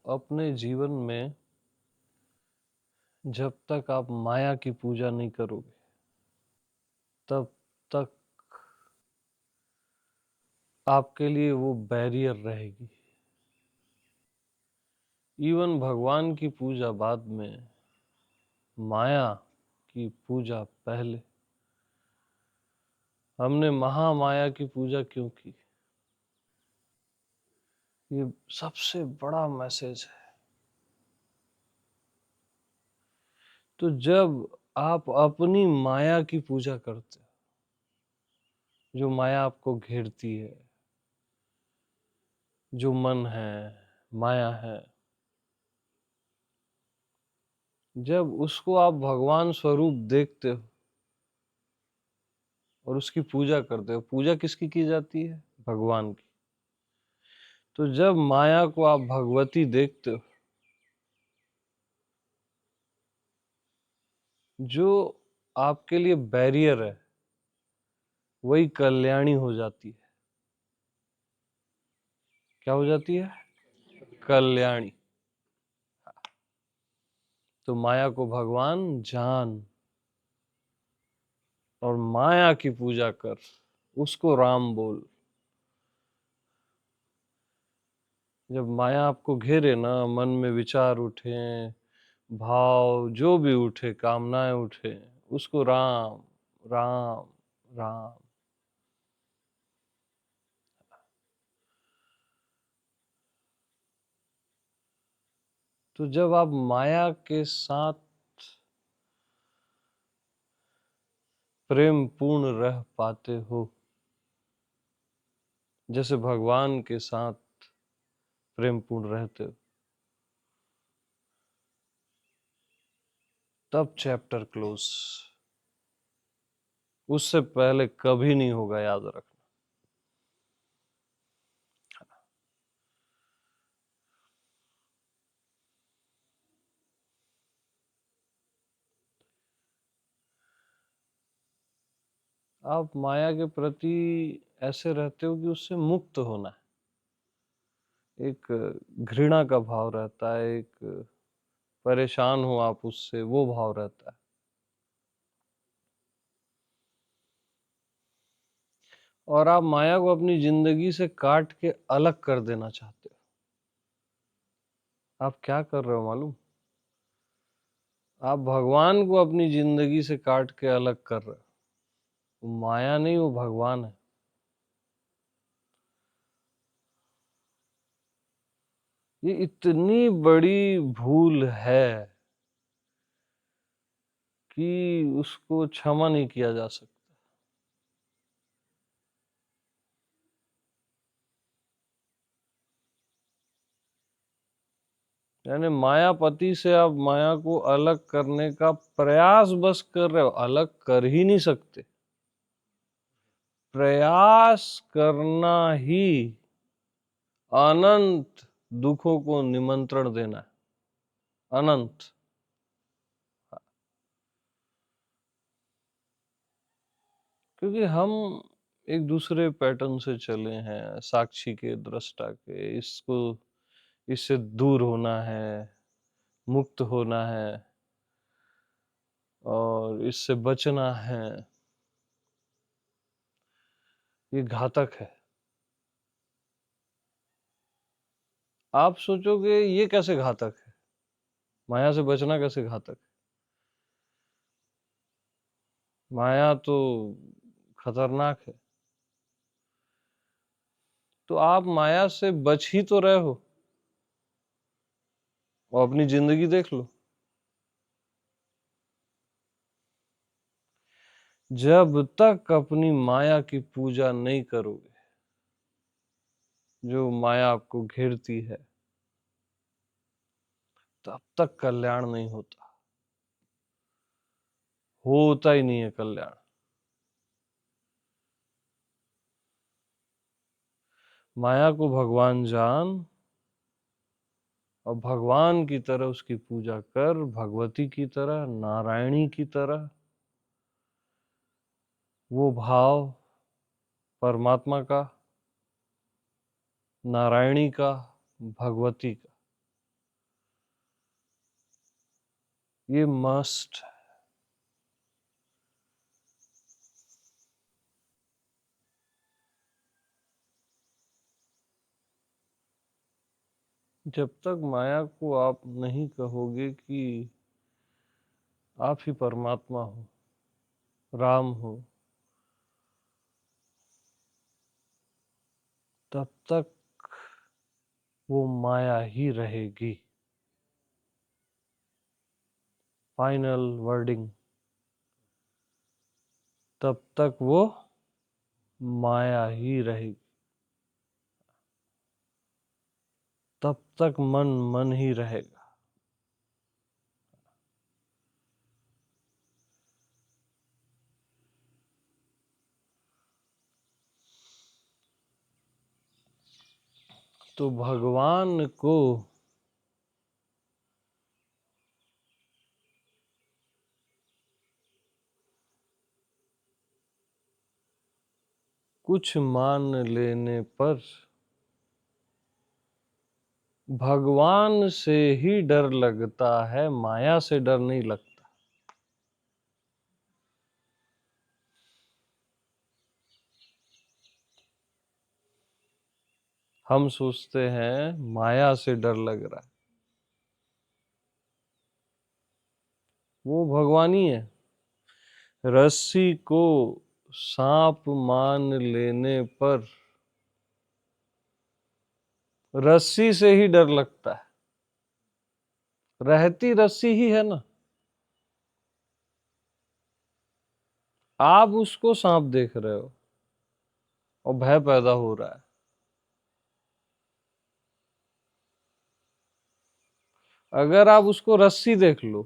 अपने जीवन में जब तक आप माया की पूजा नहीं करोगे तब तक आपके लिए वो बैरियर रहेगी। इवन भगवान की पूजा बाद में, माया की पूजा पहले। हमने महामाया की पूजा क्यों की? ये सबसे बड़ा मैसेज है। तो जब आप अपनी माया की पूजा करते हो, जो माया आपको घेरती है, जो मन है, माया है, जब उसको आप भगवान स्वरूप देखते हो और उसकी पूजा करते हो, पूजा किसकी की जाती है? भगवान की। तो जब माया को आप भगवती देखते हो, जो आपके लिए बैरियर है, वही कल्याणी हो जाती है। क्या हो जाती है? कल्याणी। तो माया को भगवान जान और माया की पूजा कर, उसको राम बोल। जब माया आपको घेरे ना, मन में विचार उठे, भाव जो भी उठे, कामनाएं उठे, उसको राम राम राम। तो जब आप माया के साथ प्रेम पूर्ण रह पाते हो, जैसे भगवान के साथ प्रेम पूर्ण रहते हो, तब चैप्टर क्लोज। उससे पहले कभी नहीं होगा, याद रखना। आप माया के प्रति ऐसे रहते हो कि उससे मुक्त होना है। एक घृणा का भाव रहता है, एक परेशान हो आप उससे, वो भाव रहता है। और आप माया को अपनी जिंदगी से काट के अलग कर देना चाहते हो। आप क्या कर रहे हो मालूम? आप भगवान को अपनी जिंदगी से काट के अलग कर रहे हो। वो माया नहीं, वो भगवान है। ये इतनी बड़ी भूल है कि उसको क्षमा नहीं किया जा सकता। यानी मायापति से आप माया को अलग करने का प्रयास बस कर रहे हो, अलग कर ही नहीं सकते। प्रयास करना ही अनंत दुखों को निमंत्रण देना है। अनंत। क्योंकि हम एक दूसरे पैटर्न से चले हैं, साक्षी के, दृष्टा के। इससे दूर होना है, मुक्त होना है और इससे बचना है। ये घातक है। आप सोचोगे ये कैसे घातक है? माया से बचना कैसे घातक है? माया तो खतरनाक है। तो आप माया से बच ही तो रहे हो, और अपनी जिंदगी देख लो। जब तक अपनी माया की पूजा नहीं करोगे, जो माया आपको घेरती है, तब तक कल्याण नहीं होता। होता ही नहीं है कल्याण। माया को भगवान जान और भगवान की तरह उसकी पूजा कर, भगवती की तरह, नारायणी की तरह। वो भाव परमात्मा का, नारायणी का, भगवती का, ये मस्ट है। जब तक माया को आप नहीं कहोगे कि आप ही परमात्मा हो, राम हो, तब तक वो माया ही रहेगी। फाइनल वर्डिंग, तब तक वो माया ही रहेगी। तब तक मन मन ही रहेगा। तो भगवान को कुछ मान लेने पर भगवान से ही डर लगता है, माया से डर नहीं लगता। हम सोचते हैं माया से डर लग रहा है, वो भगवान ही है। रस्सी को सांप मान लेने पर रस्सी से ही डर लगता है। रहती रस्सी ही है ना, आप उसको सांप देख रहे हो और भय पैदा हो रहा है। अगर आप उसको रस्सी देख लो,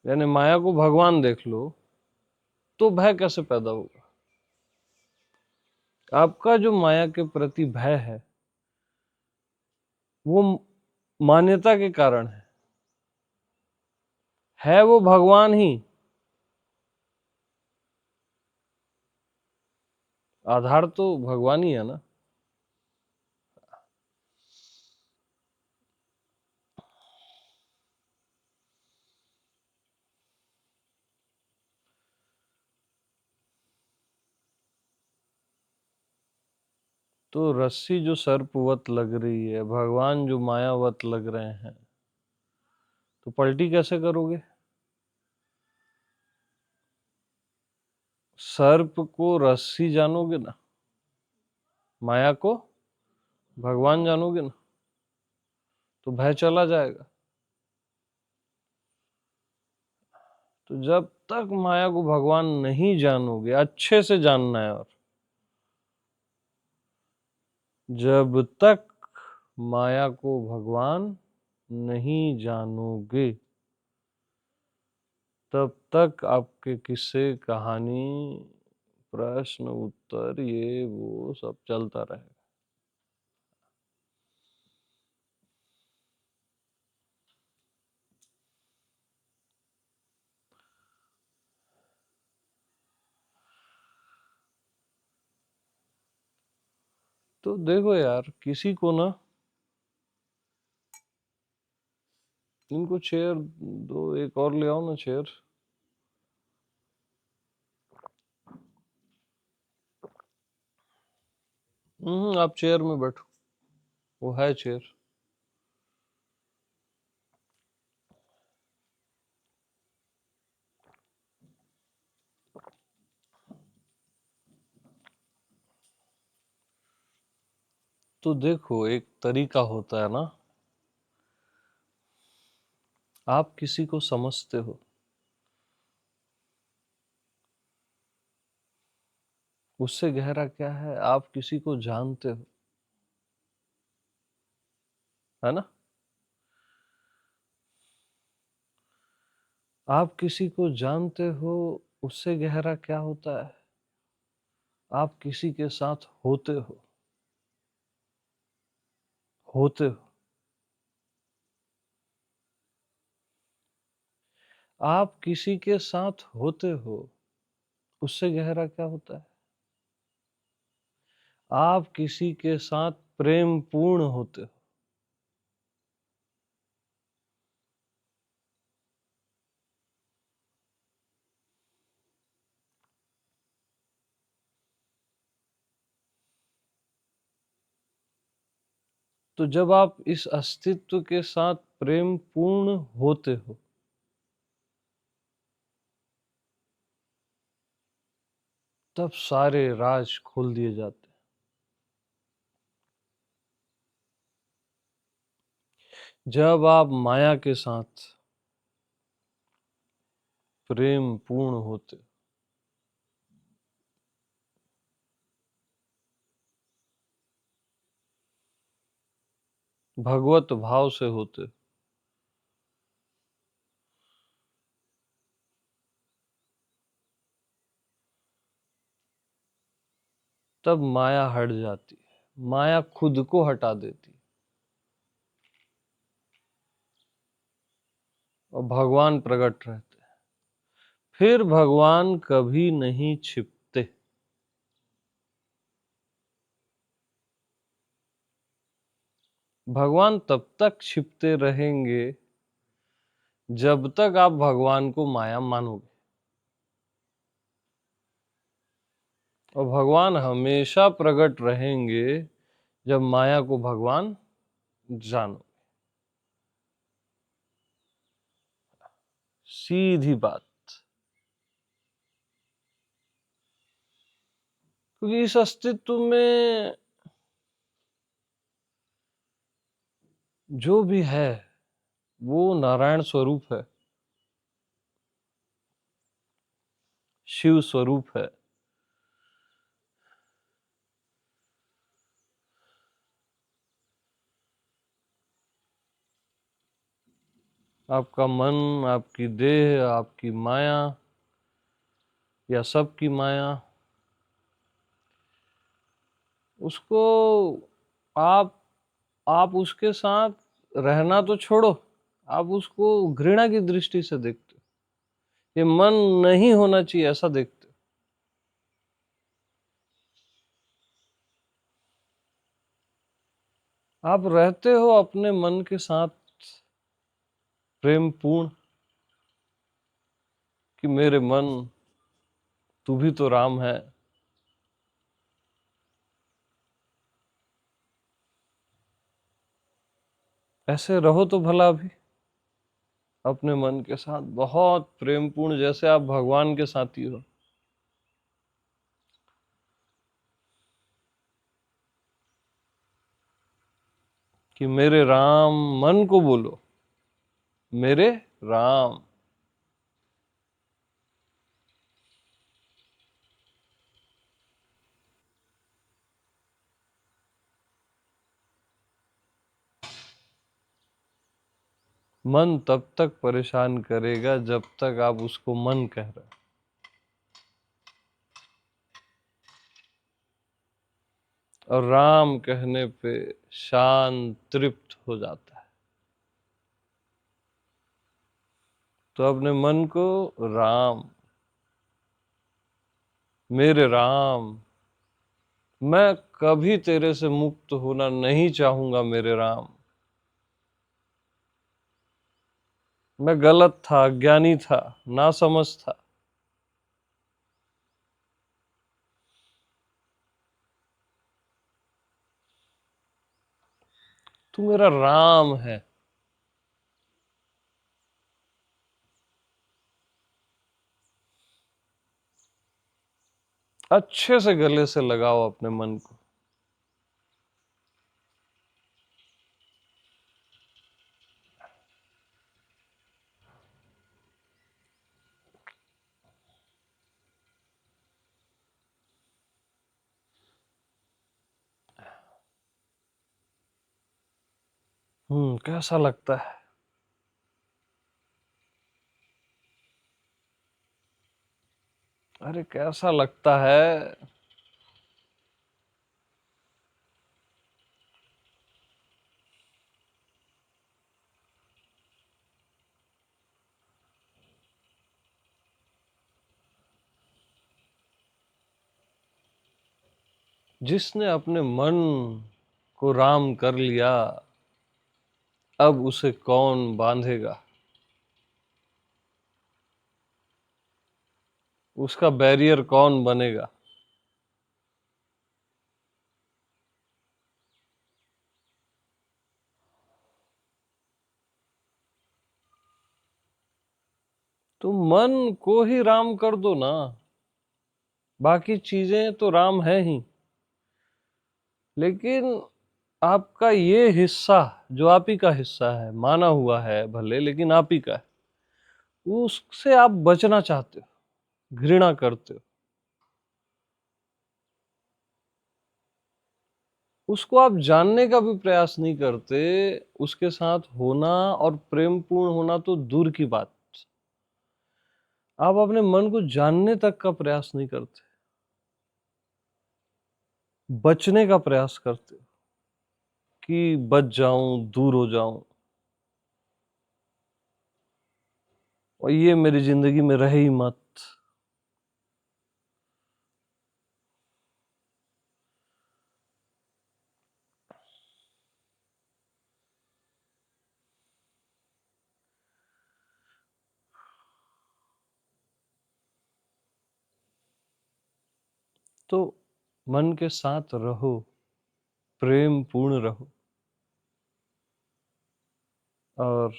यानी माया को भगवान देख लो, तो भय कैसे पैदा होगा? आपका जो माया के प्रति भय वो मान्यता के कारण है वो भगवान ही। आधार तो भगवान ही है ना। तो रस्सी जो सर्पवत लग रही है, भगवान जो मायावत लग रहे हैं, तो पलटी कैसे करोगे? सर्प को रस्सी जानोगे ना, माया को भगवान जानोगे ना, तो भय चला जाएगा। तो जब तक माया को भगवान नहीं जानोगे, अच्छे से जानना है, और जब तक माया को भगवान नहीं जानोगे, तब तक आपके किस्से, कहानी, प्रश्न उत्तर, ये वो सब चलता रहेगा। तो देखो यार, किसी को ना, इनको चेयर दो, एक और ले आओ ना चेयर। आप चेयर में बैठो, वो है चेयर। तो देखो, एक तरीका होता है ना, आप किसी को समझते हो, उससे गहरा क्या है, आप किसी को जानते हो, है ना? आप किसी को जानते हो, उससे गहरा क्या होता है, आप किसी के साथ होते हो, होते हो। आप किसी के साथ होते हो, उससे गहरा क्या होता है, आप किसी के साथ प्रेम पूर्ण होते हो। तो जब आप इस अस्तित्व के साथ प्रेम पूर्ण होते हो, तब सारे राज खोल दिए जाते हैं। जब आप माया के साथ प्रेम पूर्ण होते, भगवत भाव से होते, तब माया हट जाती है, माया खुद को हटा देती है और भगवान प्रकट रहते हैं। फिर भगवान कभी नहीं छिपते। भगवान तब तक छिपते रहेंगे जब तक आप भगवान को माया मानोगे, और भगवान हमेशा प्रकट रहेंगे जब माया को भगवान जानो। सीधी बात। क्योंकि इस अस्तित्व में जो भी है वो नारायण स्वरूप है, शिव स्वरूप है। आपका मन, आपकी देह, आपकी माया या सबकी माया, उसको आप आप उसके साथ रहना तो छोड़ो, आप उसको घृणा की दृष्टि से देखते हो। ये मन नहीं होना चाहिए ऐसा देखते हो। आप रहते हो अपने मन के साथ प्रेम पूर्ण, कि मेरे मन, तू भी तो राम है। ऐसे रहो तो भला भी अपने मन के साथ बहुत प्रेम पूर्ण, जैसे आप भगवान के साथी हो। कि मेरे राम, मन को बोलो, मेरे राम। मन तब तक परेशान करेगा जब तक आप उसको मन कह रहे हो, और राम कहने पे शांत तृप्त हो जाता है। तो अपने मन को राम, मेरे राम, मैं कभी तेरे से मुक्त होना नहीं चाहूंगा मेरे राम। मैं गलत था, अज्ञानी था, नासमझ था। तू मेरा राम है। अच्छे से गले से लगाओ अपने मन को। कैसा लगता है? अरे कैसा लगता है? जिसने अपने मन को राम कर लिया, अब उसे कौन बांधेगा? उसका बैरियर कौन बनेगा? तो मन को ही राम कर दो ना, बाकी चीजें तो राम है ही, लेकिन आपका ये हिस्सा जो आप ही का हिस्सा है, माना हुआ है भले लेकिन आप ही का है, उससे आप बचना चाहते हो, घृणा करते हो, उसको आप जानने का भी प्रयास नहीं करते। उसके साथ होना और प्रेमपूर्ण होना तो दूर की बात, आप अपने मन को जानने तक का प्रयास नहीं करते, बचने का प्रयास करते हो कि बच जाऊं, दूर हो जाऊं, और ये मेरी जिंदगी में रहे ही मत। तो मन के साथ रहो, प्रेम पूर्ण रहो, और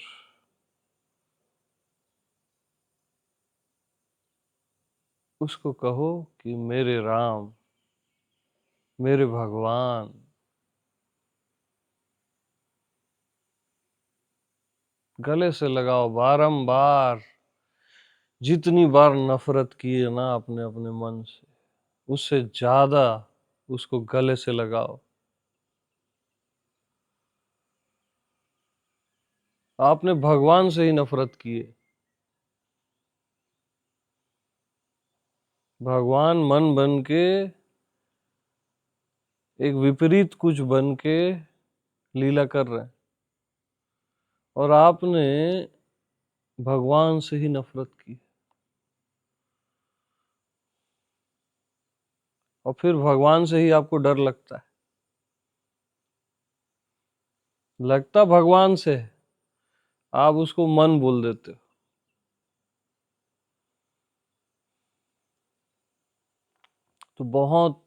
उसको कहो कि मेरे राम, मेरे भगवान, गले से लगाओ बारंबार। जितनी बार नफरत की है ना अपने अपने मन से, उससे ज्यादा उसको गले से लगाओ। आपने भगवान से ही नफरत की है, भगवान मन बन के, एक विपरीत कुछ बन के लीला कर रहे हैं, और आपने भगवान से ही नफरत की, और फिर भगवान से ही आपको डर लगता है। लगता भगवान से है, आप उसको मन बोल देते हो। तो बहुत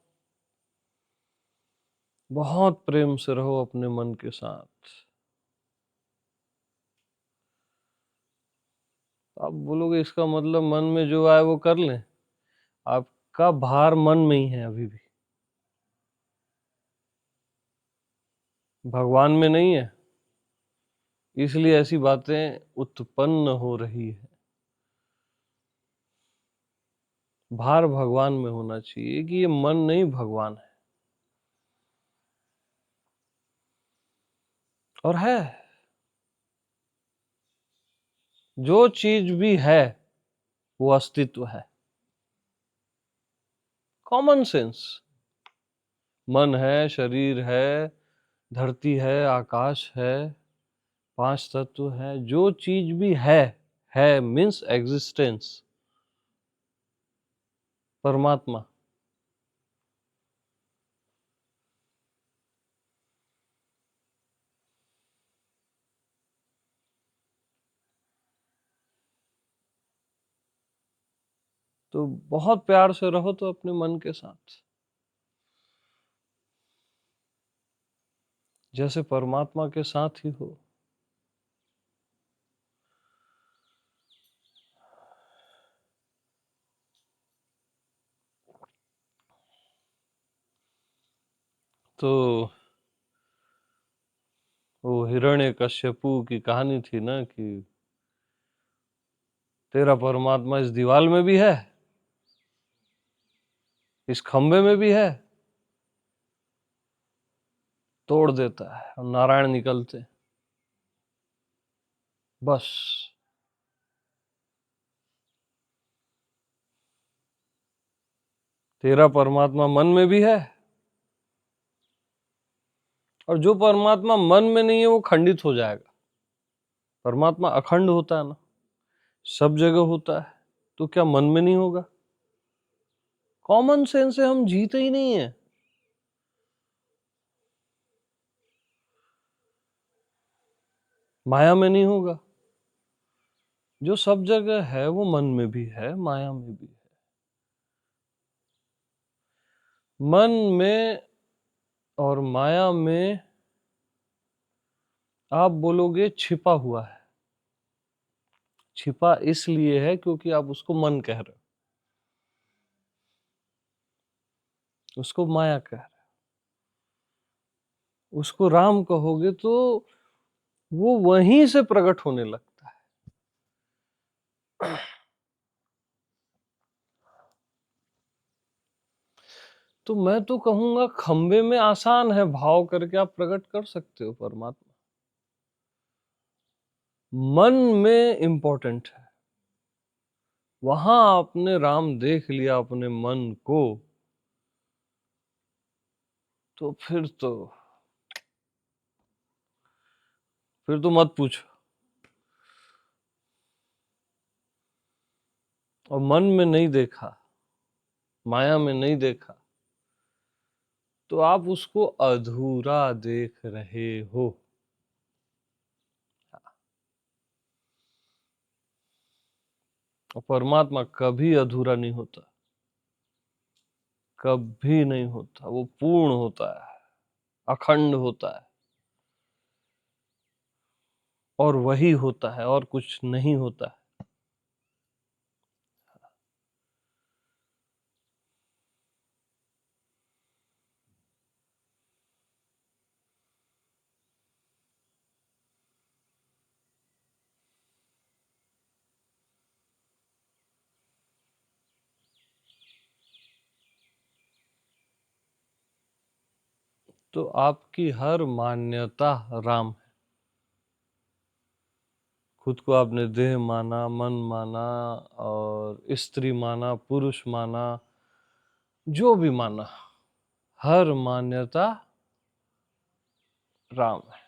बहुत प्रेम से रहो अपने मन के साथ। आप बोलोगे इसका मतलब मन में जो आए वो कर लें, आपका भार मन में ही है अभी भी, भगवान में नहीं है, इसलिए ऐसी बातें उत्पन्न हो रही है। भार भगवान में होना चाहिए कि ये मन नहीं भगवान है, और है। जो चीज भी है वो अस्तित्व है, कॉमन सेंस। मन है, शरीर है, धरती है, आकाश है, पांच तत्व है, जो चीज भी है मीन्स एग्जिस्टेंस, परमात्मा। तो बहुत प्यार से रहो तो अपने मन के साथ, जैसे परमात्मा के साथ ही हो। तो वो हिरण्यकश्यपु की कहानी थी ना कि तेरा परमात्मा इस दीवार में भी है, इस खंबे में भी है, तोड़ देता है और नारायण निकलते, बस। तेरा परमात्मा मन में भी है, और जो परमात्मा मन में नहीं है वो खंडित हो जाएगा। परमात्मा अखंड होता है ना, सब जगह होता है, तो क्या मन में नहीं होगा? कॉमन सेंस से हम जीते ही नहीं है। माया में नहीं होगा, जो सब जगह है वो मन में भी है, माया में भी है। मन में और माया में आप बोलोगे छिपा हुआ है, छिपा इसलिए है क्योंकि आप उसको मन कह रहे हो, उसको माया कह रहे हो। उसको राम कहोगे तो वो वहीं से प्रकट होने लगता है। तो मैं तो कहूंगा खंबे में आसान है, भाव करके आप प्रकट कर सकते हो परमात्मा। मन में इंपॉर्टेंट है। वहां आपने राम देख लिया अपने मन को, तो फिर तो मत पूछो। और मन में नहीं देखा, माया में नहीं देखा, तो आप उसको अधूरा देख रहे हो। और परमात्मा कभी अधूरा नहीं होता, कभी नहीं होता। वो पूर्ण होता है, अखंड होता है, और वही होता है और कुछ नहीं होता है। तो आपकी हर मान्यता राम है। खुद को आपने देह माना, मन माना, और स्त्री माना, पुरुष माना, जो भी माना, हर मान्यता राम है,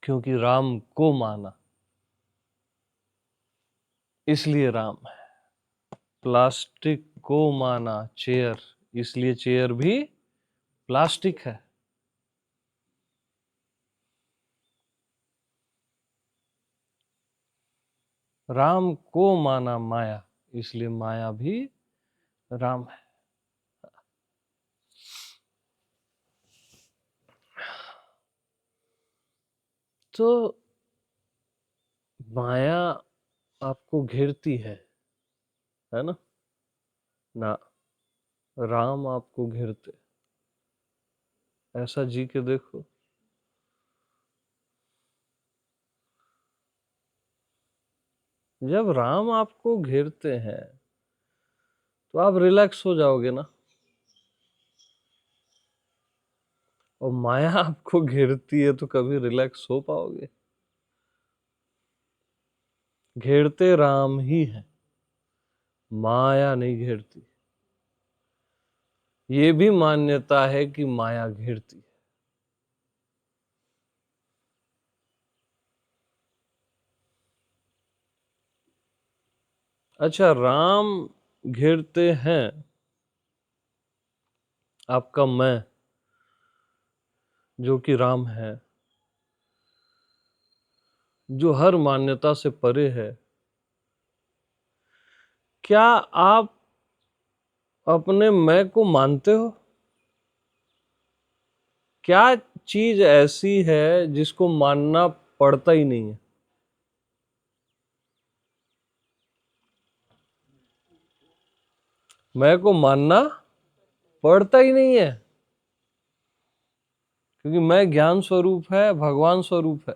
क्योंकि राम को माना, इसलिए राम है। प्लास्टिक को माना, चेयर, इसलिए चेयर भी प्लास्टिक है। राम को माना माया, इसलिए माया भी राम है। तो माया आपको घेरती है ना? ना, राम आपको घेरते। ऐसा जी के देखो। जब राम आपको घेरते हैं तो आप रिलैक्स हो जाओगे ना। और माया आपको घेरती है तो कभी रिलैक्स हो पाओगे? घेरते राम ही है, माया नहीं घेरती। ये भी मान्यता है कि माया घेरती है। अच्छा, राम घेरते हैं आपका मैं, जो कि राम है, जो हर मान्यता से परे है। क्या आप अपने मैं को मानते हो? क्या चीज ऐसी है जिसको मानना पड़ता ही नहीं है? मैं को मानना पड़ता ही नहीं है, क्योंकि मैं ज्ञान स्वरूप है, भगवान स्वरूप है।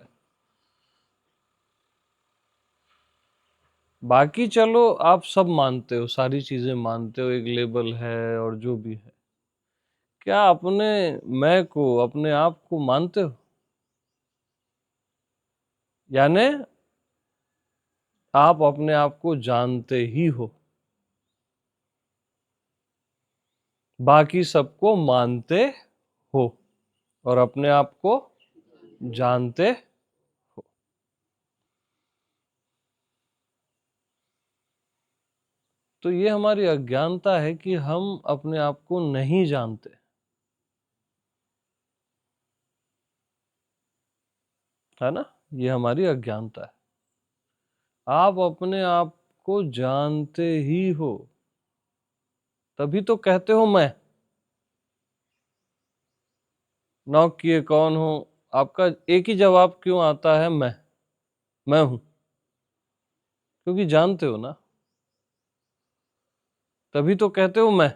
बाकी चलो आप सब मानते हो, सारी चीजें मानते हो, एक लेबल है और जो भी है। क्या अपने मैं को, अपने आप को मानते हो? यानी आप अपने आप को जानते ही हो, बाकी सबको मानते हो, और अपने आप को जानते हो। तो ये हमारी अज्ञानता है कि हम अपने आप को नहीं जानते, है ना? ये हमारी अज्ञानता है। आप अपने आप को जानते ही हो, तभी तो कहते हो मैं। नॉक किए कौन हो, आपका एक ही जवाब क्यों आता है? मैं हूं। क्योंकि जानते हो ना, तभी तो कहते हो मैं।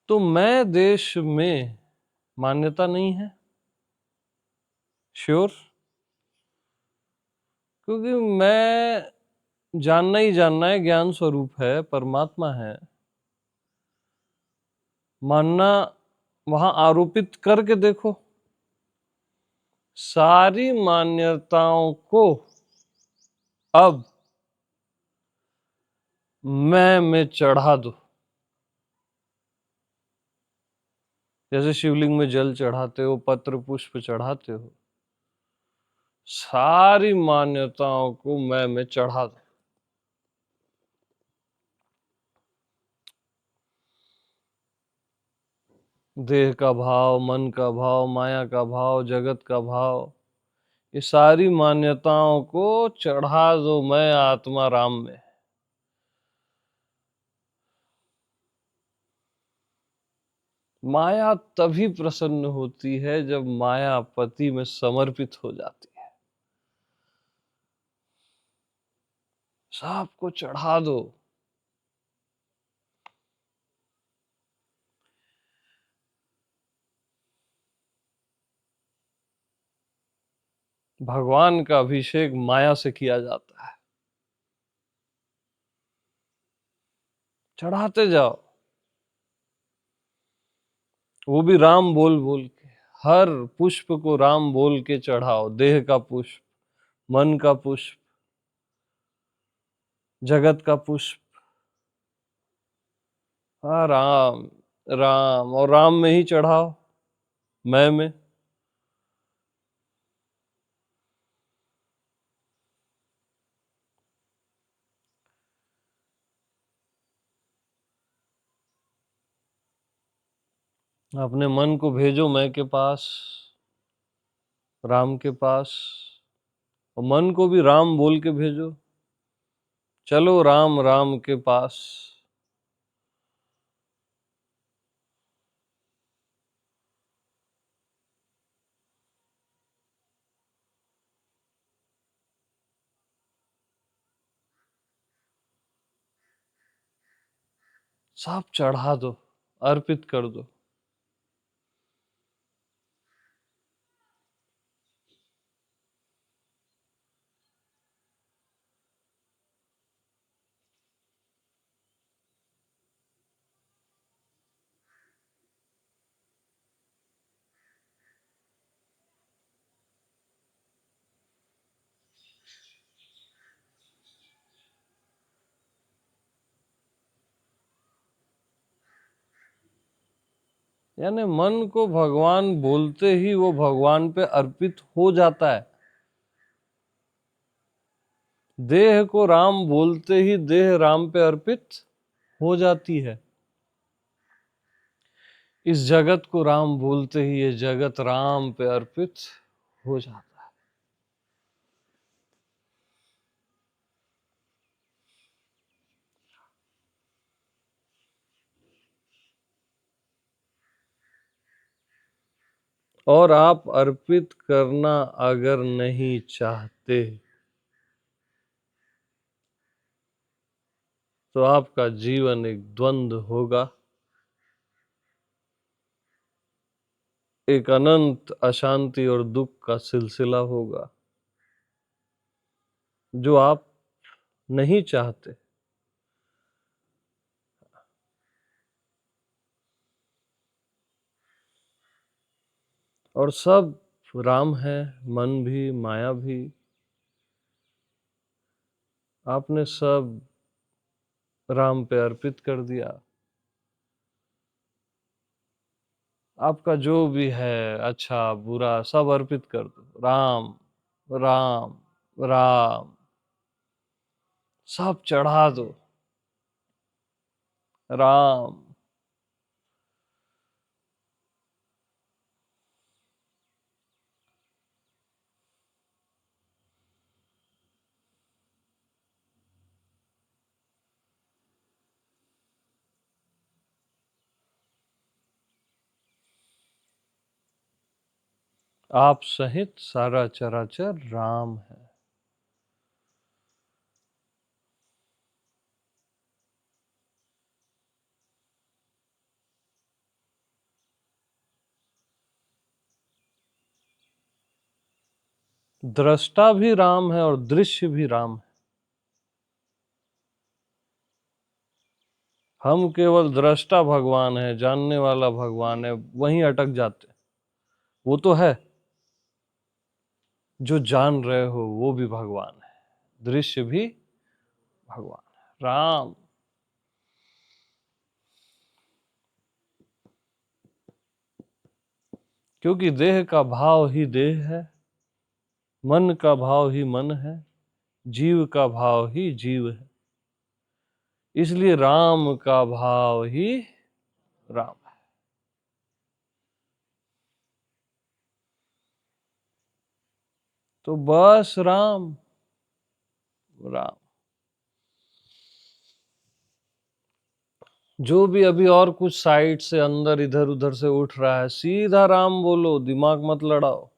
तो मैं देश में मान्यता नहीं है, श्योर, क्योंकि मैं जानना ही जानना है, ज्ञान स्वरूप है, परमात्मा है। मानना वहां आरोपित करके देखो, सारी मान्यताओं को अब मैं में चढ़ा दो। जैसे शिवलिंग में जल चढ़ाते हो, पत्र पुष्प चढ़ाते हो, सारी मान्यताओं को मैं में चढ़ा दो। देह का भाव, मन का भाव, माया का भाव, जगत का भाव, ये सारी मान्यताओं को चढ़ा दो मैं आत्मा राम में। माया तभी प्रसन्न होती है जब माया पति में समर्पित हो जाती है। सबको चढ़ा दो। भगवान का अभिषेक माया से किया जाता है। चढ़ाते जाओ, वो भी राम बोल बोल के। हर पुष्प को राम बोल के चढ़ाओ। देह का पुष्प, मन का पुष्प, जगत का पुष्प, हाँ राम, राम, और राम में ही चढ़ाओ, मैं में। अपने मन को भेजो मैं के पास, राम के पास, और मन को भी राम बोल के भेजो, चलो राम राम के पास। सब चढ़ा दो, अर्पित कर दो। यानी मन को भगवान बोलते ही वो भगवान पे अर्पित हो जाता है। देह को राम बोलते ही देह राम पे अर्पित हो जाती है। इस जगत को राम बोलते ही ये जगत राम पे अर्पित हो जाता है। और आप अर्पित करना अगर नहीं चाहते तो आपका जीवन एक द्वंद्व होगा, एक अनंत अशांति और दुख का सिलसिला होगा जो आप नहीं चाहते। और सब राम है, मन भी, माया भी, आपने सब राम पे अर्पित कर दिया। आपका जो भी है, अच्छा बुरा, सब अर्पित कर दो। राम राम राम, सब चढ़ा दो। राम। आप सहित सारा चराचर राम है। दृष्टा भी राम है और दृश्य भी राम है। हम केवल दृष्टा भगवान है, जानने वाला भगवान है, वहीं अटक जाते। वो तो है, जो जान रहे हो वो भी भगवान है, दृश्य भी भगवान है, राम। क्योंकि देह का भाव ही देह है, मन का भाव ही मन है, जीव का भाव ही जीव है, इसलिए राम का भाव ही राम है। तो बस राम राम। जो भी अभी और कुछ साइड से अंदर इधर उधर से उठ रहा है, सीधा राम बोलो, दिमाग मत लड़ाओ।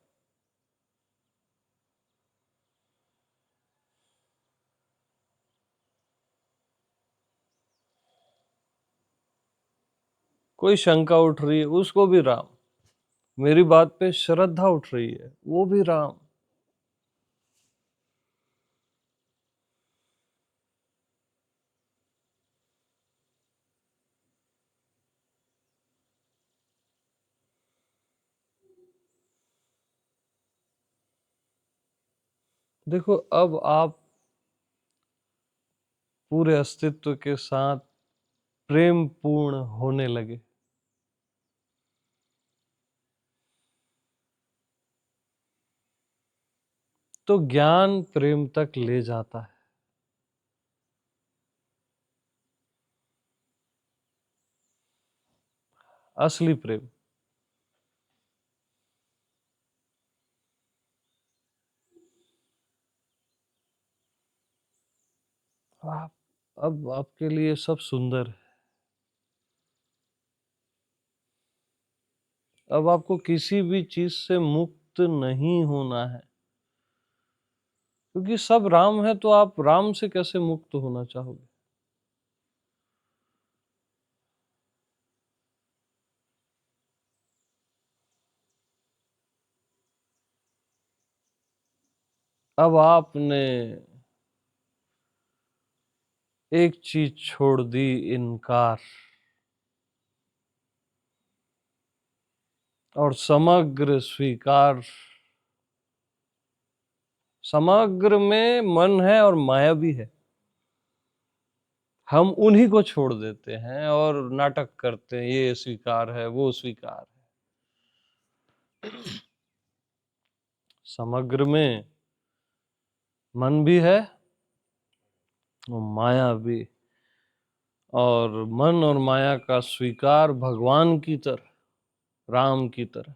कोई शंका उठ रही है, उसको भी राम। मेरी बात पे श्रद्धा उठ रही है, वो भी राम। देखो, अब आप पूरे अस्तित्व के साथ प्रेम पूर्ण होने लगे। तो ज्ञान प्रेम तक ले जाता है। असली प्रेम। आप अब आपके लिए सब सुंदर है। अब आपको किसी भी चीज से मुक्त नहीं होना है, क्योंकि सब राम है, तो आप राम से कैसे मुक्त होना चाहोगे? अब आपने एक चीज छोड़ दी, इनकार, और समग्र स्वीकार। समग्र में मन है और माया भी है। हम उन्हीं को छोड़ देते हैं और नाटक करते हैं, ये स्वीकार है, वो स्वीकार है। समग्र में मन भी है और माया भी, और मन और माया का स्वीकार भगवान की तरह, राम की तरह।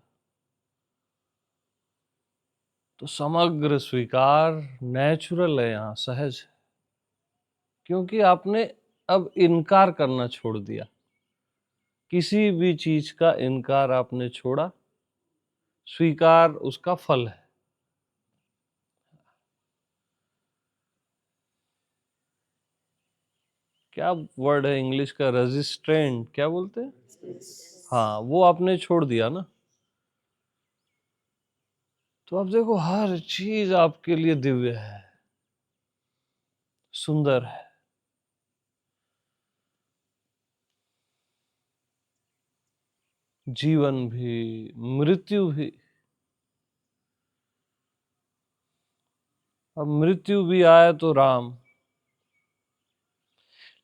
तो समग्र स्वीकार नेचुरल है, यहाँ सहज है, क्योंकि आपने अब इनकार करना छोड़ दिया। किसी भी चीज का इनकार आपने छोड़ा, स्वीकार उसका फल है। क्या वर्ड है इंग्लिश का, रेजिस्टेंट क्या बोलते हैं? हाँ, वो आपने छोड़ दिया ना। तो अब देखो, हर चीज आपके लिए दिव्य है, सुंदर है। जीवन भी, मृत्यु भी। अब मृत्यु भी आए तो राम।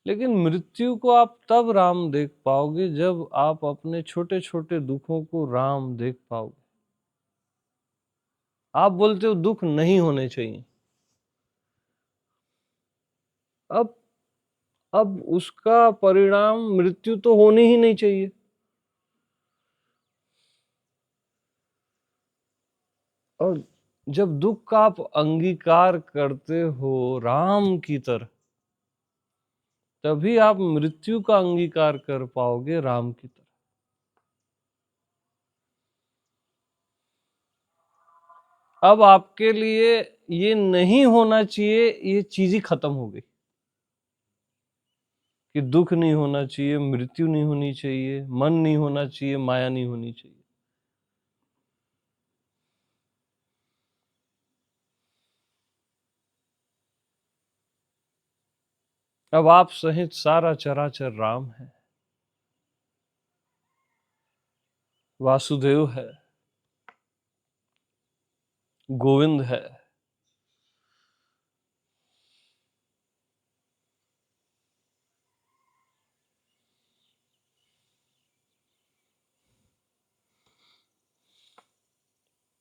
लेकिन मृत्यु को आप तब राम देख पाओगे जब आप अपने छोटे छोटे दुखों को राम देख पाओगे। आप बोलते हो दुख नहीं होने चाहिए। अब अब उसका परिणाम मृत्यु तो होनी ही नहीं चाहिए। और जब दुख का आप अंगीकार करते हो राम की तरह, तभी आप मृत्यु का अंगीकार कर पाओगे राम की तरह। अब आपके लिए ये नहीं होना चाहिए, ये चीज ही खत्म हो गई कि दुख नहीं होना चाहिए, मृत्यु नहीं होनी चाहिए, मन नहीं होना चाहिए, माया नहीं होनी चाहिए। अब आप सहित सारा चराचर राम है, वासुदेव है, गोविंद है।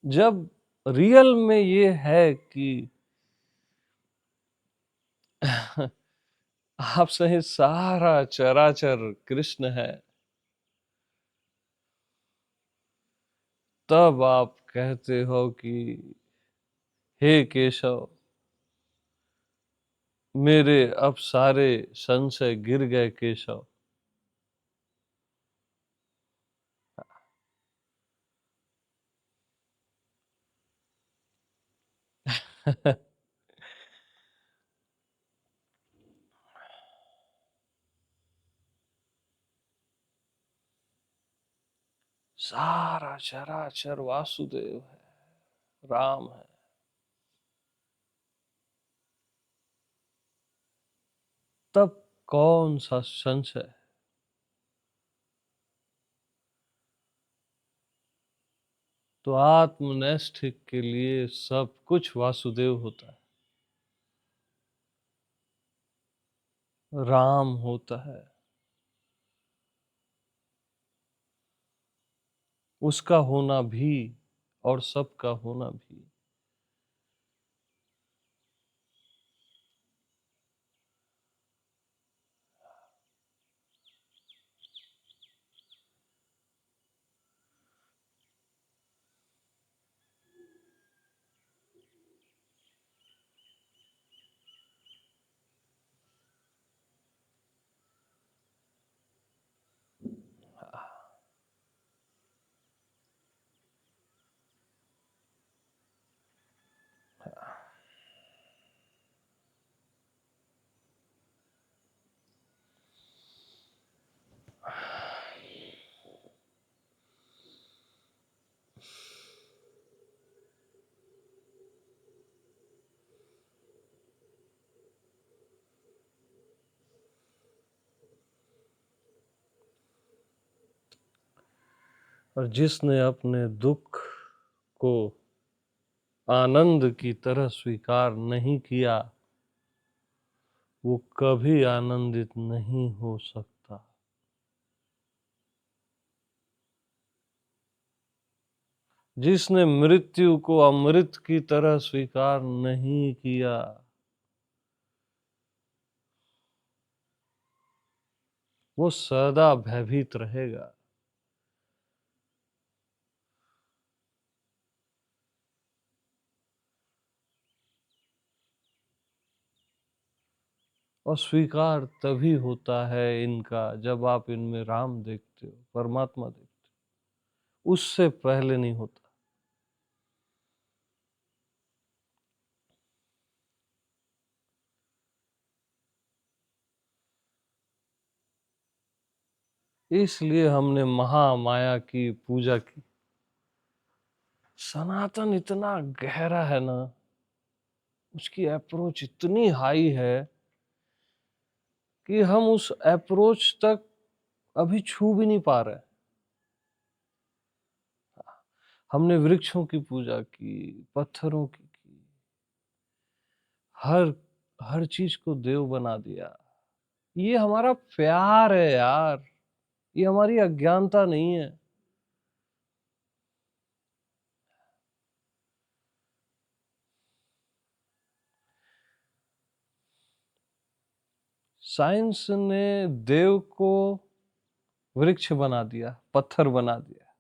जब रियल में ये है कि आप सहित सारा चराचर कृष्ण है, तब आप कहते हो कि हे केशव, मेरे अब सारे संशय गिर गए केशव। सारा चराचर वासुदेव है, राम है। तब कौन सा संशय? तो आत्मनैष्ठिक के लिए सब कुछ वासुदेव होता है, राम होता है। उसका होना भी और सबका होना भी। और जिसने अपने दुख को आनंद की तरह स्वीकार नहीं किया, वो कभी आनंदित नहीं हो सकता। जिसने मृत्यु को अमृत की तरह स्वीकार नहीं किया, वो सदा भयभीत रहेगा। और स्वीकार तभी होता है इनका जब आप इनमें राम देखते हो, परमात्मा देखते हो। उससे पहले नहीं होता। इसलिए हमने महामाया की पूजा की। सनातन इतना गहरा है ना, उसकी अप्रोच इतनी हाई है कि हम उस अप्रोच तक अभी छू भी नहीं पा रहे। हमने वृक्षों की पूजा की, पत्थरों की, हर हर चीज को देव बना दिया। ये हमारा प्यार है यार, ये हमारी अज्ञानता नहीं है। साइंस ने देव को वृक्ष बना दिया, पत्थर बना दिया।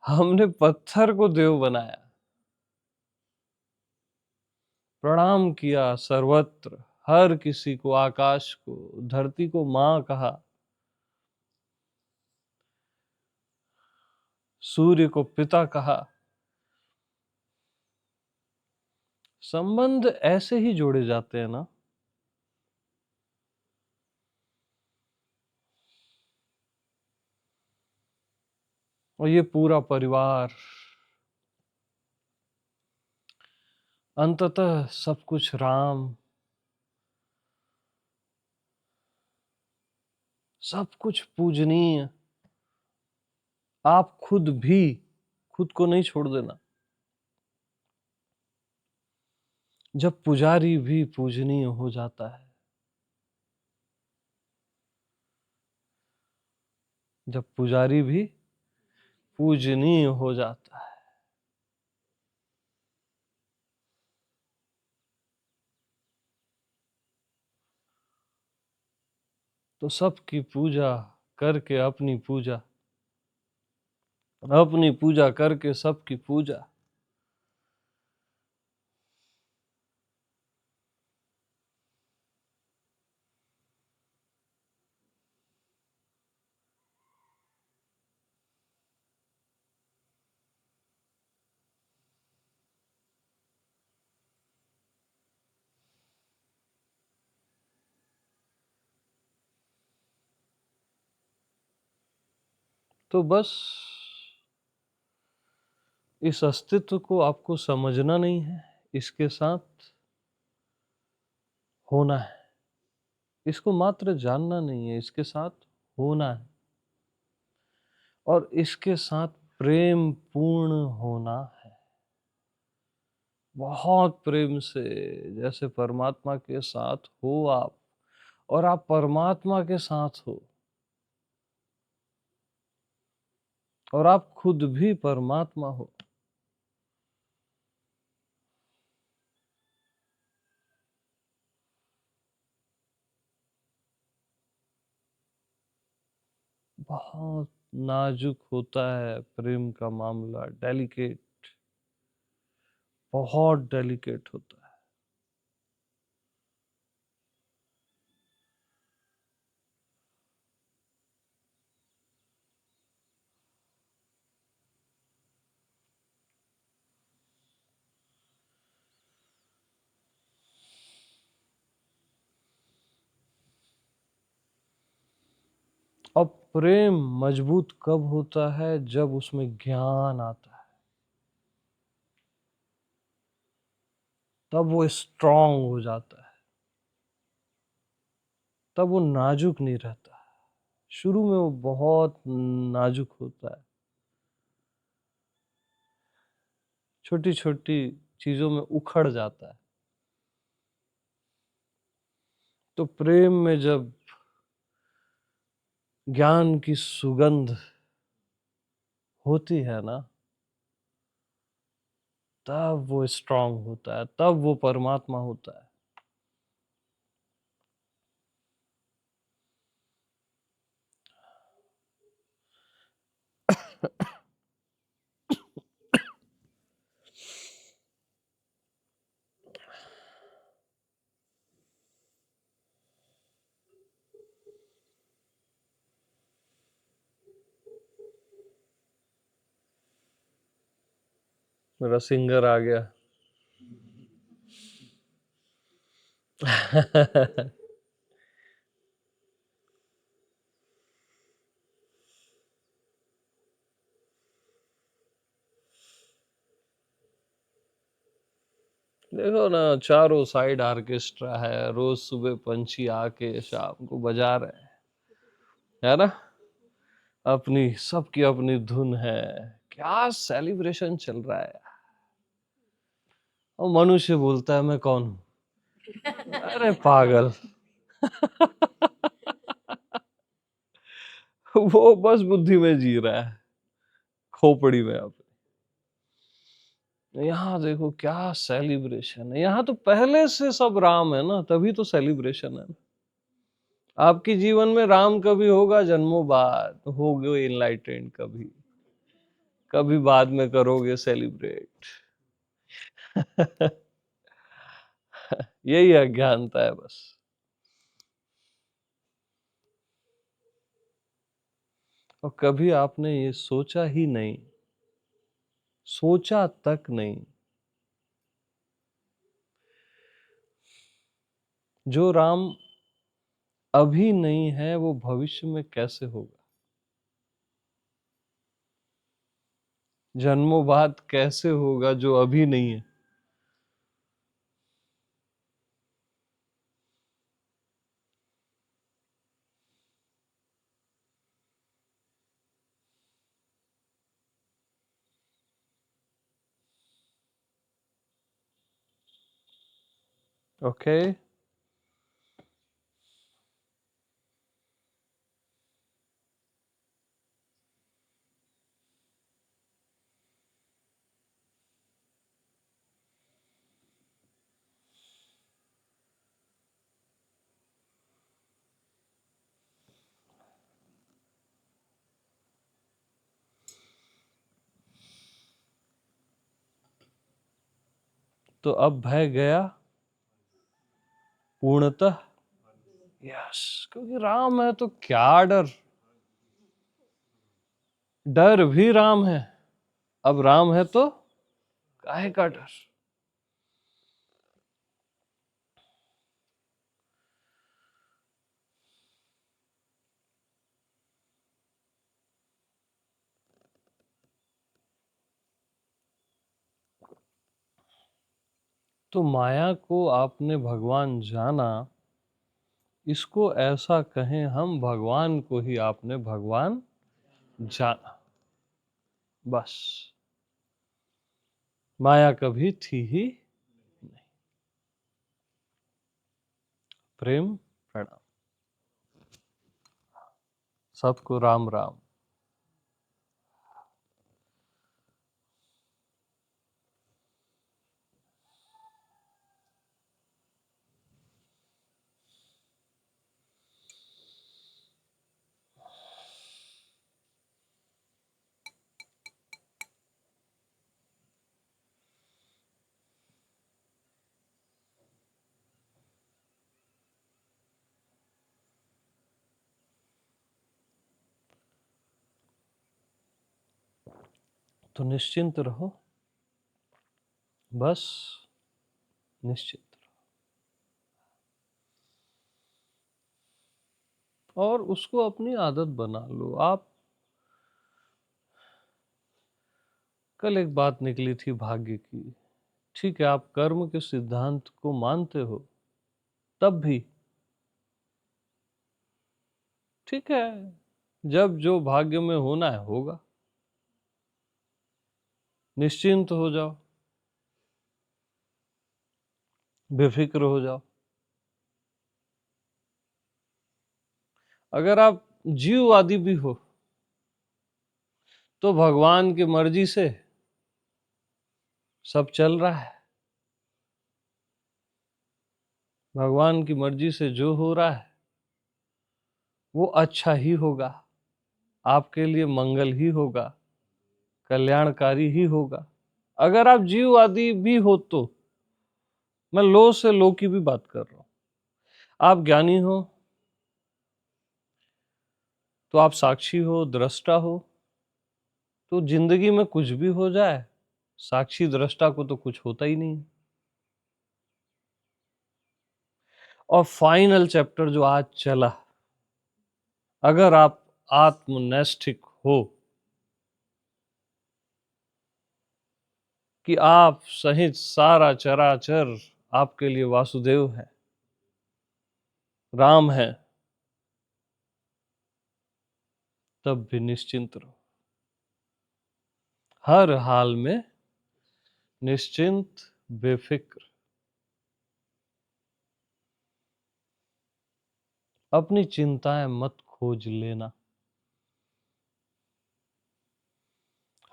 हमने पत्थर को देव बनाया, प्रणाम किया सर्वत्र, हर किसी को, आकाश को, धरती को माँ कहा, सूर्य को पिता कहा। संबंध ऐसे ही जोड़े जाते हैं ना। और ये पूरा परिवार अंततः सब कुछ राम, सब कुछ पूजनीय। आप खुद भी खुद को नहीं छोड़ देना। जब पुजारी भी पूजनीय हो जाता है, जब पुजारी भी पूजनीय हो जाता है, तो सबकी पूजा करके अपनी पूजा करके सबकी पूजा। तो बस इस अस्तित्व को आपको समझना नहीं है, इसके साथ होना है। इसको मात्र जानना नहीं है, इसके साथ होना है, और इसके साथ प्रेम पूर्ण होना है। बहुत प्रेम से, जैसे परमात्मा के साथ हो आप, और आप परमात्मा के साथ हो, और आप खुद भी परमात्मा हो। बहुत नाजुक होता है प्रेम का मामला, डेलिकेट, बहुत डेलिकेट होता है। अब प्रेम मजबूत कब होता है? जब उसमें ज्ञान आता है, तब वो स्ट्रांग हो जाता है, तब वो नाजुक नहीं रहता है। शुरू में वो बहुत नाजुक होता है, छोटी छोटी चीजों में उखड़ जाता है। तो प्रेम में जब ज्ञान की सुगंध होती है ना, तब वो स्ट्रांग होता है, तब वो परमात्मा होता है। मेरा सिंगर आ गया। देखो ना, चारों साइड ऑर्केस्ट्रा है, रोज सुबह पंछी आके शाम को बजा रहे हैं, है ना? अपनी सबकी अपनी धुन है। क्या सेलिब्रेशन चल रहा है। और मनुष्य बोलता है मैं कौन हूं? अरे पागल। वो बस बुद्धि में जी रहा है, खोपड़ी में। अब यहाँ देखो क्या सेलिब्रेशन है। यहाँ तो पहले से सब राम है ना, तभी तो सेलिब्रेशन है ना। आपके जीवन में राम कभी होगा? जन्मों बाद होगे इनलाइटेंड, कभी कभी बाद में करोगे सेलिब्रेट। यही अज्ञानता है बस। और कभी आपने ये सोचा ही नहीं, सोचा तक नहीं, जो राम अभी नहीं है वो भविष्य में कैसे होगा, जन्मों बाद कैसे होगा जो अभी नहीं है। ओके। तो अब भय गया पूर्णतः। यस, क्योंकि राम है तो क्या डर, डर भी राम है। अब राम है तो काहे का डर। तो माया को आपने भगवान जाना, इसको ऐसा कहें हम भगवान को ही आपने भगवान जाना। बस, माया कभी थी ही नहीं। प्रेम प्रणाम। सबको राम राम। तो निश्चिंत रहो, बस निश्चिंत रहो और उसको अपनी आदत बना लो। आप कल एक बात निकली थी भाग्य की। ठीक है, आप कर्म के सिद्धांत को मानते हो, तब भी ठीक है, जब जो भाग्य में होना है होगा। निश्चिंत हो जाओ, बेफिक्र हो जाओ। अगर आप जीववादी भी हो तो भगवान की मर्जी से सब चल रहा है। भगवान की मर्जी से जो हो रहा है वो अच्छा ही होगा, आपके लिए मंगल ही होगा, कल्याणकारी ही होगा। अगर आप जीववादी भी हो तो, मैं लो से लो की भी बात कर रहा हूं, आप ज्ञानी हो तो आप साक्षी हो, दृष्टा हो, तो जिंदगी में कुछ भी हो जाए, साक्षी दृष्टा को तो कुछ होता ही नहीं। और फाइनल चैप्टर जो आज चला, अगर आप आत्मनैष्ठिक हो कि आप सहित सारा चराचर आपके लिए वासुदेव है, राम है, तब भी निश्चिंत रहो। हर हाल में निश्चिंत, बेफिक्र। अपनी चिंताएं मत खोज लेना।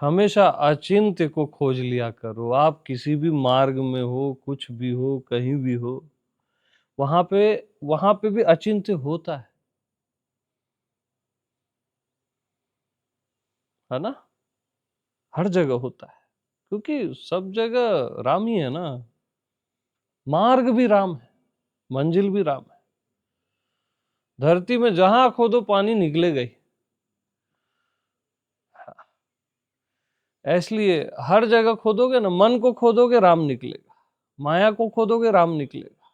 हमेशा अचिंत्य को खोज लिया करो। आप किसी भी मार्ग में हो, कुछ भी हो, कहीं भी हो, वहां पे भी अचिंत्य होता है ना? हर जगह होता है, क्योंकि सब जगह राम ही है ना। मार्ग भी राम है, मंजिल भी राम है। धरती में जहां खोदो पानी निकलेगा ही। इसलिए हर जगह खोदोगे ना, मन को खोदोगे राम निकलेगा, माया को खोदोगे राम निकलेगा।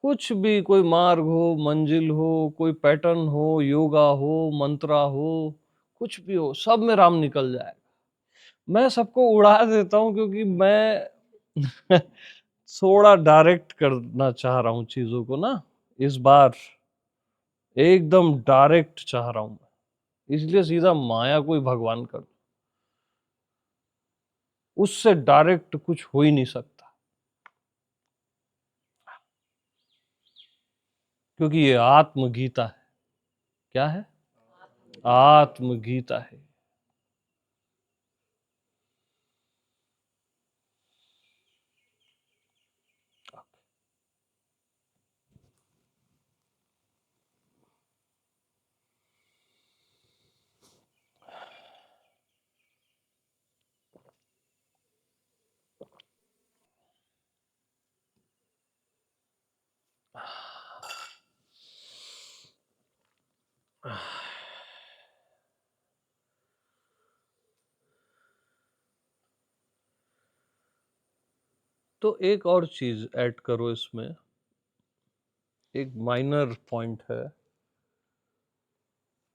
कुछ भी, कोई मार्ग हो, मंजिल हो, कोई पैटर्न हो, योगा हो, मंत्रा हो, कुछ भी हो, सब में राम निकल जाएगा। मैं सबको उड़ा देता हूं क्योंकि मैं थोड़ा डायरेक्ट करना चाह रहा हूं चीजों को ना, इस बार एकदम डायरेक्ट चाह रहा हूं मैं, इसलिए सीधा माया को ही भगवान कर। उससे डायरेक्ट कुछ हो ही नहीं सकता, क्योंकि ये आत्मगीता है। क्या है? आत्मगीता है। तो एक और चीज ऐड करो इसमें, एक माइनर पॉइंट है,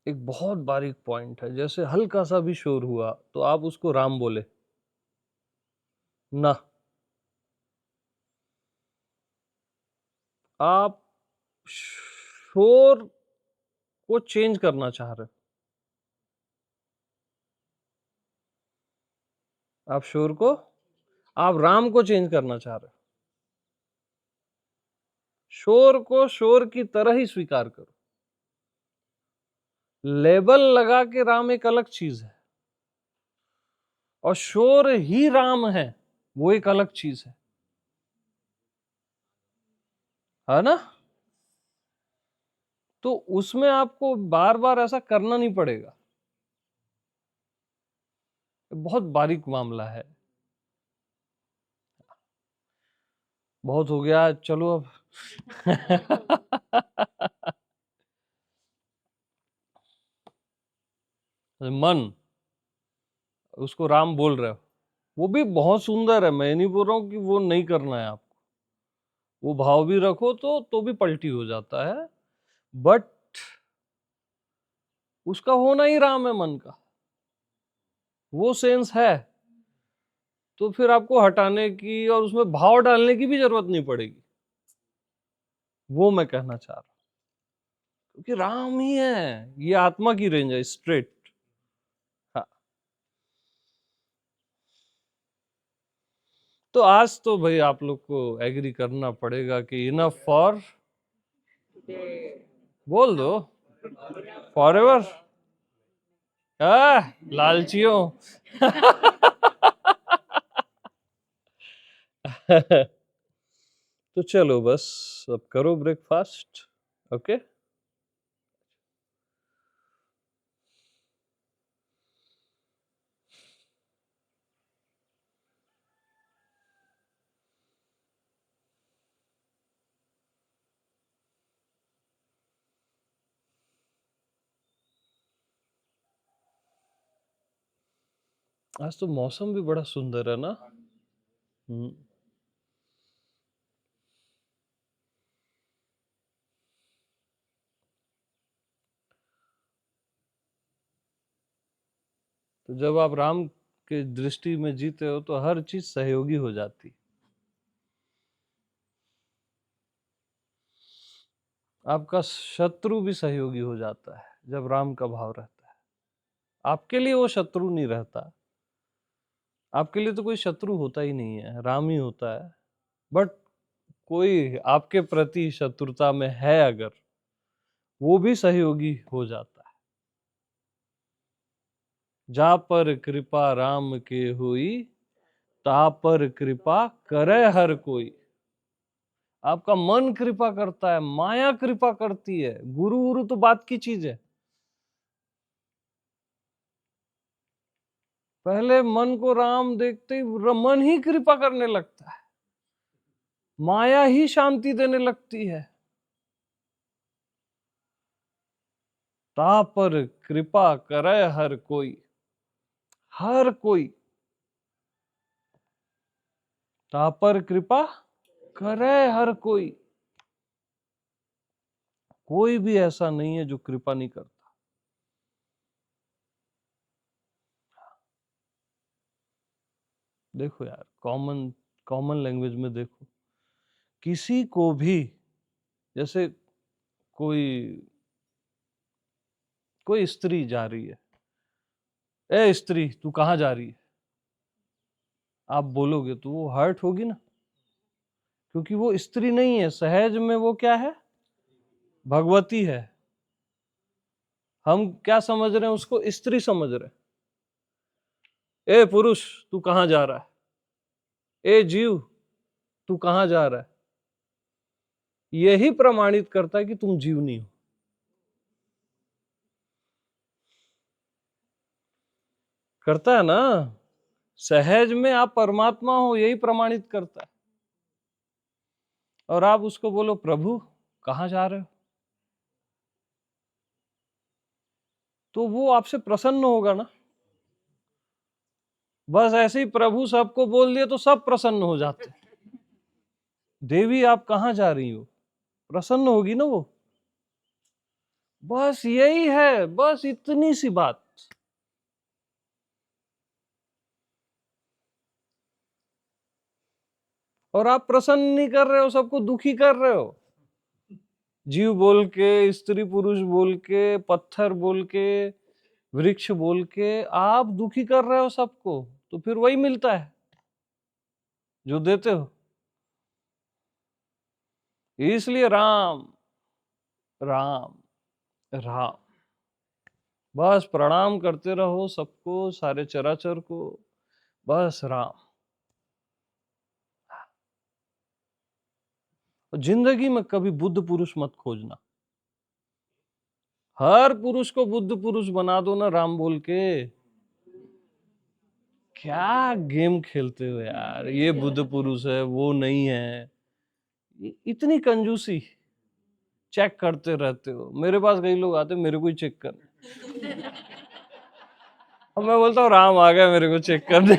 एक बहुत बारीक पॉइंट है। जैसे हल्का सा भी शोर हुआ तो आप उसको राम बोले ना, आप शोर को चेंज करना चाह रहे हो, आप शोर को, आप राम को चेंज करना चाह रहे हो। शोर को शोर की तरह ही स्वीकार करो। लेबल लगा के राम एक अलग चीज है, और शोर ही राम है वो एक अलग चीज है ना? तो उसमें आपको बार बार ऐसा करना नहीं पड़ेगा। बहुत बारीक मामला है। बहुत हो गया, चलो अब। मन, उसको राम बोल रहे हो, वो भी बहुत सुंदर है, मैं नहीं बोल रहा हूं कि वो नहीं करना है आपको, वो भाव भी रखो तो भी पलटी हो जाता है, बट उसका होना ही राम है मन का, वो सेंस है। तो फिर आपको हटाने की और उसमें भाव डालने की भी जरूरत नहीं पड़ेगी, वो मैं कहना चाह रहा हूं, क्योंकि राम ही है, ये आत्मा की रेंज है स्ट्रेट। हाँ, तो आज तो भाई आप लोग को एग्री करना पड़ेगा कि इनफ फॉर, बोल दो, फॉरएवर। लालचियों। तो चलो बस, अब करो ब्रेकफास्ट। ओके। आज तो मौसम भी बड़ा सुंदर है ना। हम्म। तो जब आप राम के दृष्टि में जीते हो तो हर चीज सहयोगी हो जाती, आपका शत्रु भी सहयोगी हो जाता है जब राम का भाव रहता है। आपके लिए वो शत्रु नहीं रहता, आपके लिए तो कोई शत्रु होता ही नहीं है, राम ही होता है। बट कोई आपके प्रति शत्रुता में है अगर, वो भी सहयोगी हो जाता है। जा पर कृपा राम के हुई, ता पर कृपा करे हर कोई। आपका मन कृपा करता है, माया कृपा करती है, गुरु गुरु तो बात की चीज है। पहले मन को राम देखते ही मन ही कृपा करने लगता है, माया ही शांति देने लगती है। ता पर कृपा करे हर कोई, हर कोई, ता पर कृपा करे हर कोई। कोई भी ऐसा नहीं है जो कृपा नहीं करता। देखो यार, कॉमन कॉमन लैंग्वेज में देखो, किसी को भी, जैसे कोई कोई स्त्री जा रही है, ए स्त्री तू कहाँ जा रही है, आप बोलोगे तो वो हर्ट होगी ना, क्योंकि वो स्त्री नहीं है, सहज में वो क्या है, भगवती है। हम क्या समझ रहे हैं, उसको स्त्री समझ रहे हैं। ए पुरुष तू कहां जा रहा है, ए जीव तू कहां जा रहा है, यही प्रमाणित करता है कि तुम जीव नहीं हो। करता है ना, सहज में आप परमात्मा हो, यही प्रमाणित करता है। और आप उसको बोलो प्रभु कहां जा रहे हो, तो वो आपसे प्रसन्न होगा ना। बस ऐसे ही प्रभु सबको बोल दिया तो सब प्रसन्न हो जाते। देवी आप कहां जा रही हो, प्रसन्न होगी ना वो। बस यही है, बस इतनी सी बात। और आप प्रसन्न नहीं कर रहे हो, सबको दुखी कर रहे हो। जीव बोल के, स्त्री पुरुष बोल के, पत्थर बोल के, वृक्ष बोल के आप दुखी कर रहे हो सबको, तो फिर वही मिलता है जो देते हो। इसलिए राम राम राम, बस प्रणाम करते रहो सबको, सारे चराचर को, बस राम। जिंदगी में कभी बुद्ध पुरुष मत खोजना, हर पुरुष को बुद्ध पुरुष बना दो ना राम बोल के। क्या गेम खेलते हो यार, ये बुद्ध पुरुष है वो नहीं है, इतनी कंजूसी, चेक करते रहते हो। मेरे पास कई लोग आते मेरे को ही चेक कर, अब मैं बोलता हूँ राम आ गया मेरे को चेक करने।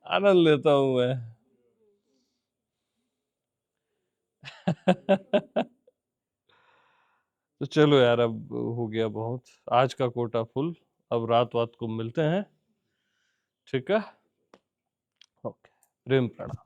आनंद लेता हूं मैं। तो चलो यार, अब हो गया बहुत, आज का कोटा फुल। अब रात को मिलते हैं, ठीक है। ओके, प्रेम प्रणाम।